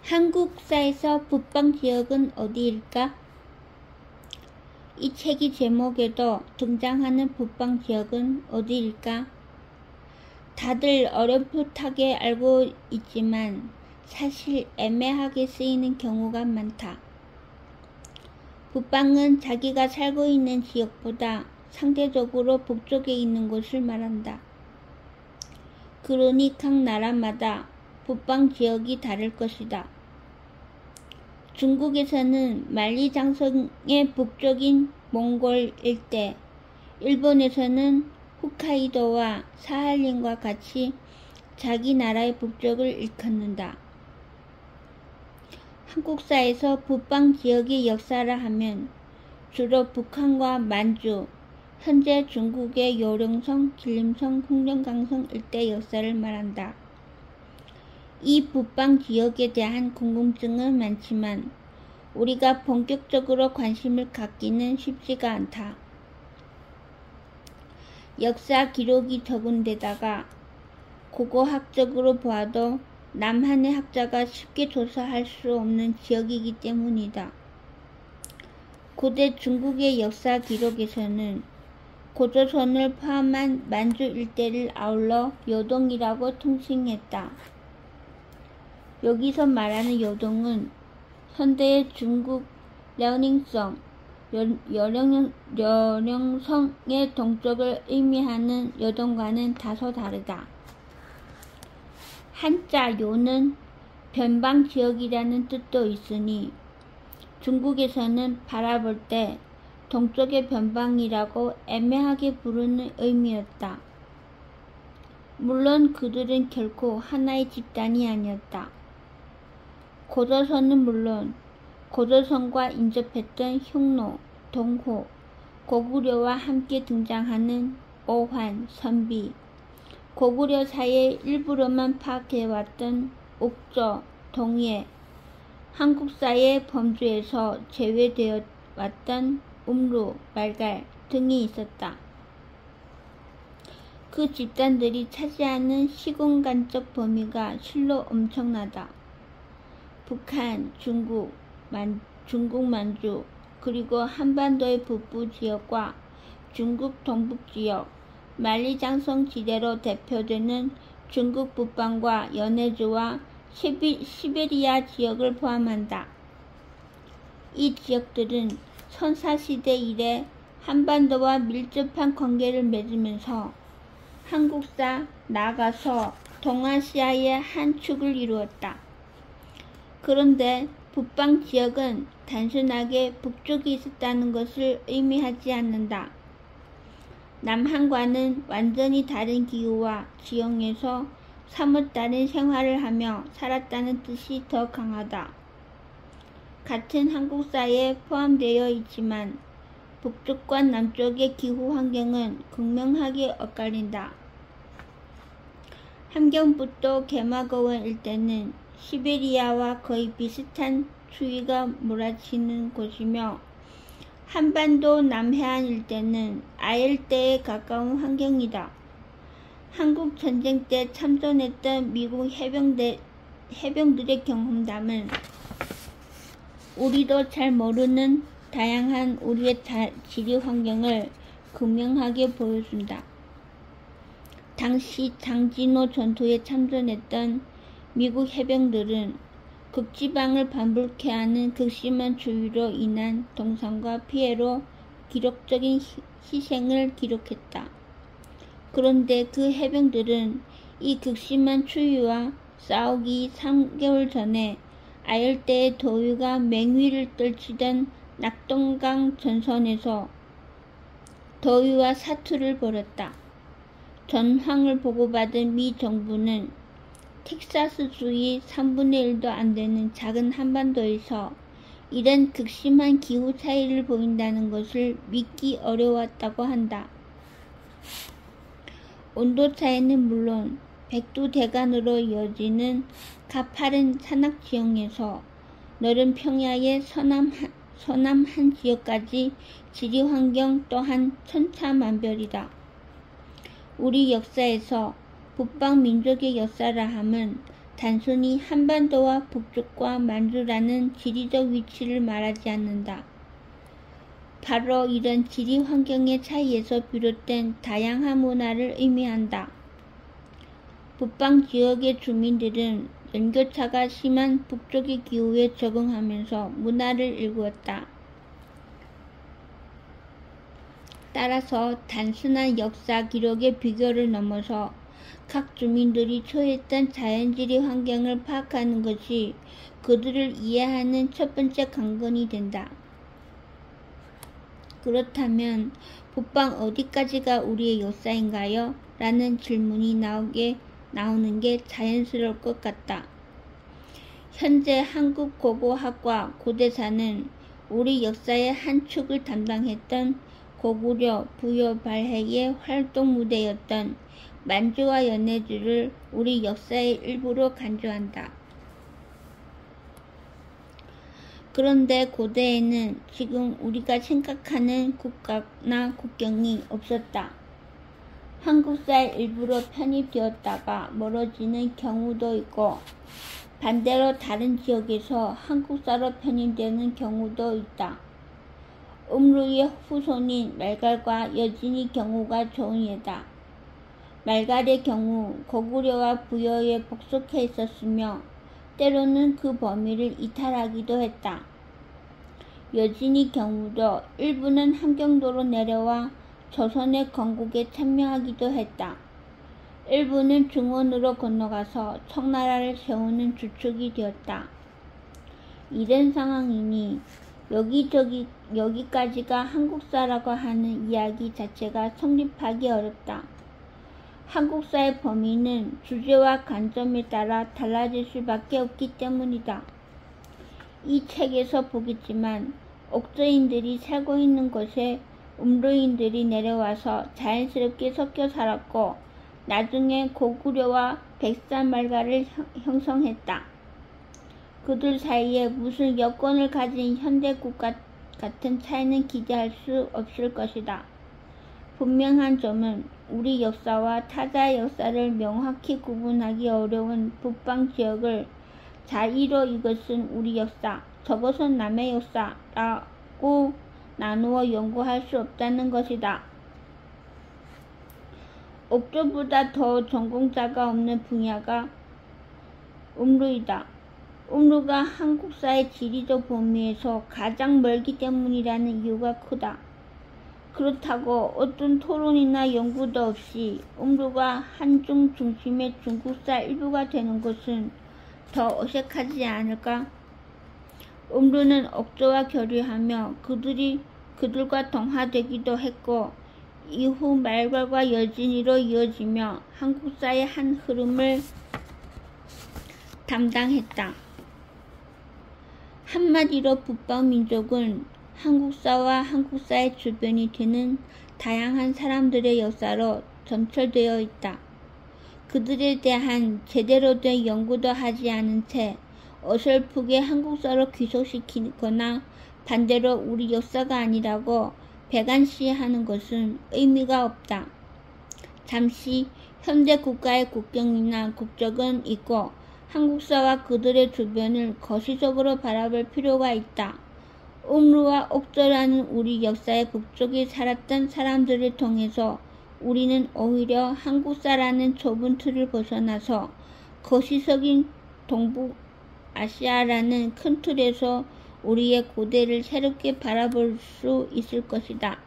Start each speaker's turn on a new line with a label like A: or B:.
A: 한국사에서 북방 지역은 어디일까? 이 책의 제목에도 등장하는 북방 지역은 어디일까? 다들 어렴풋하게 알고 있지만 사실 애매하게 쓰이는 경우가 많다. 북방은 자기가 살고 있는 지역보다 상대적으로 북쪽에 있는 곳을 말한다. 그러니 각 나라마다 북방 지역이 다를 것이다. 중국에서는 만리장성의 북쪽인 몽골 일대, 일본에서는 홋카이도와 사할린과 같이 자기 나라의 북쪽을 일컫는다. 한국사에서 북방 지역의 역사라 하면 주로 북한과 만주, 현재 중국의 요령성, 길림성, 홍련강성 일대 역사를 말한다. 이 북방 지역에 대한 궁금증은 많지만 우리가 본격적으로 관심을 갖기는 쉽지가 않다. 역사 기록이 적은 데다가 고고학적으로 보아도 남한의 학자가 쉽게 조사할 수 없는 지역이기 때문이다. 고대 중국의 역사 기록에서는 고조선을 포함한 만주 일대를 아울러 요동이라고 통칭했다. 여기서 말하는 요동은 현대의 중국 려닝성, 려령성의 동쪽을 의미하는 요동과는 다소 다르다. 한자 요는 변방 지역이라는 뜻도 있으니 중국에서는 바라볼 때 동쪽의 변방이라고 애매하게 부르는 의미였다. 물론 그들은 결코 하나의 집단이 아니었다. 고조선은 물론 고조선과 인접했던 흉노, 동호, 고구려와 함께 등장하는 오환, 선비, 고구려사의 일부로만 파악해왔던 옥조, 동예, 한국사의 범주에서 제외되어 왔던 음루, 말갈 등이 있었다. 그 집단들이 차지하는 시공간적 범위가 실로 엄청나다. 북한, 중국 만주, 그리고 한반도의 북부 지역과 중국 동북지역, 만리장성 지대로 대표되는 중국 북방과 연해주와 시베리아 지역을 포함한다. 이 지역들은 선사시대 이래 한반도와 밀접한 관계를 맺으면서 한국사, 나아가서 동아시아의 한 축을 이루었다. 그런데 북방 지역은 단순하게 북쪽에 있었다는 것을 의미하지 않는다. 남한과는 완전히 다른 기후와 지형에서 사뭇 다른 생활을 하며 살았다는 뜻이 더 강하다. 같은 한국사에 포함되어 있지만 북쪽과 남쪽의 기후 환경은 극명하게 엇갈린다. 함경북도 개마고원 일대는 시베리아와 거의 비슷한 추위가 몰아치는 곳이며 한반도 남해안 일대는 아열대에 가까운 환경이다. 한국 전쟁 때 참전했던 미국 해병들의 경험담은 우리도 잘 모르는 다양한 우리의 지리 환경을 극명하게 보여준다. 당시 장진호 전투에 참전했던 미국 해병들은 극지방을 반복해 하는 극심한 추위로 인한 동상과 피해로 기록적인 희생을 기록했다. 그런데 그 해병들은 이 극심한 추위와 싸우기 3개월 전에 아열대의 더위가 맹위를 떨치던 낙동강 전선에서 더위와 사투를 벌였다. 전황을 보고받은 미 정부는 텍사스주의 3분의 1도 안 되는 작은 한반도에서 이런 극심한 기후 차이를 보인다는 것을 믿기 어려웠다고 한다. 온도 차이는 물론 백두대간으로 이어지는 가파른 산악 지형에서 넓은 평야의 서남 한 지역까지 지리 환경 또한 천차만별이다. 우리 역사에서 북방 민족의 역사라 함은 단순히 한반도와 북쪽과 만주라는 지리적 위치를 말하지 않는다. 바로 이런 지리 환경의 차이에서 비롯된 다양한 문화를 의미한다. 북방 지역의 주민들은 연교차가 심한 북쪽의 기후에 적응하면서 문화를 일구었다. 따라서 단순한 역사 기록의 비교를 넘어서 각 주민들이 처했던 자연지리 환경을 파악하는 것이 그들을 이해하는 첫 번째 관건이 된다. 그렇다면 북방 어디까지가 우리의 역사인가요? 라는 질문이 나오는 게 자연스러울 것 같다. 현재 한국 고고학과 고대사는 우리 역사의 한 축을 담당했던 고구려 부여 발해의 활동 무대였던 만주와 연해주를 우리 역사의 일부로 간주한다. 그런데 고대에는 지금 우리가 생각하는 국가나 국경이 없었다. 한국사의 일부로 편입되었다가 멀어지는 경우도 있고 반대로 다른 지역에서 한국사로 편입되는 경우도 있다. 음루의 후손인 말갈과 여진의 경우가 좋은 예다. 말갈의 경우 고구려와 부여에 복속해 있었으며 때로는 그 범위를 이탈하기도 했다. 여진의 경우도 일부는 함경도로 내려와 조선의 건국에 참여하기도 했다. 일부는 중원으로 건너가서 청나라를 세우는 주축이 되었다. 이런 상황이니 여기까지가 한국사라고 하는 이야기 자체가 성립하기 어렵다. 한국사의 범위는 주제와 관점에 따라 달라질 수밖에 없기 때문이다. 이 책에서 보겠지만 옥저인들이 살고 있는 곳에 음루인들이 내려와서 자연스럽게 섞여 살았고 나중에 고구려와 백산말가를 형성했다. 그들 사이에 무슨 여건을 가진 현대국 같은 차이는 기대할 수 없을 것이다. 분명한 점은 우리 역사와 타자의 역사를 명확히 구분하기 어려운 북방 지역을 자의로 이것은 우리 역사, 저것은 남의 역사라고 나누어 연구할 수 없다는 것이다. 옥조보다 더 전공자가 없는 분야가 음루이다. 음루가 한국사의 지리적 범위에서 가장 멀기 때문이라는 이유가 크다. 그렇다고 어떤 토론이나 연구도 없이 음루가 한중 중심의 중국사 일부가 되는 것은 더 어색하지 않을까? 음루는 옥조와 교류하며 그들과 동화되기도 했고 이후 말갈과 여진으로 이어지며 한국사의 한 흐름을 담당했다. 한마디로 북방 민족은 한국사와 한국사의 주변이 되는 다양한 사람들의 역사로 점철되어 있다. 그들에 대한 제대로 된 연구도 하지 않은 채 어설프게 한국사로 귀속시키거나 반대로 우리 역사가 아니라고 배관시하는 것은 의미가 없다. 잠시 현대 국가의 국경이나 국적은 있고 한국사와 그들의 주변을 거시적으로 바라볼 필요가 있다. 음루와 옥저라는 우리 역사의 북쪽에 살았던 사람들을 통해서 우리는 오히려 한국사라는 좁은 틀을 벗어나서 거시적인 동북아시아라는 큰 틀에서 우리의 고대를 새롭게 바라볼 수 있을 것이다.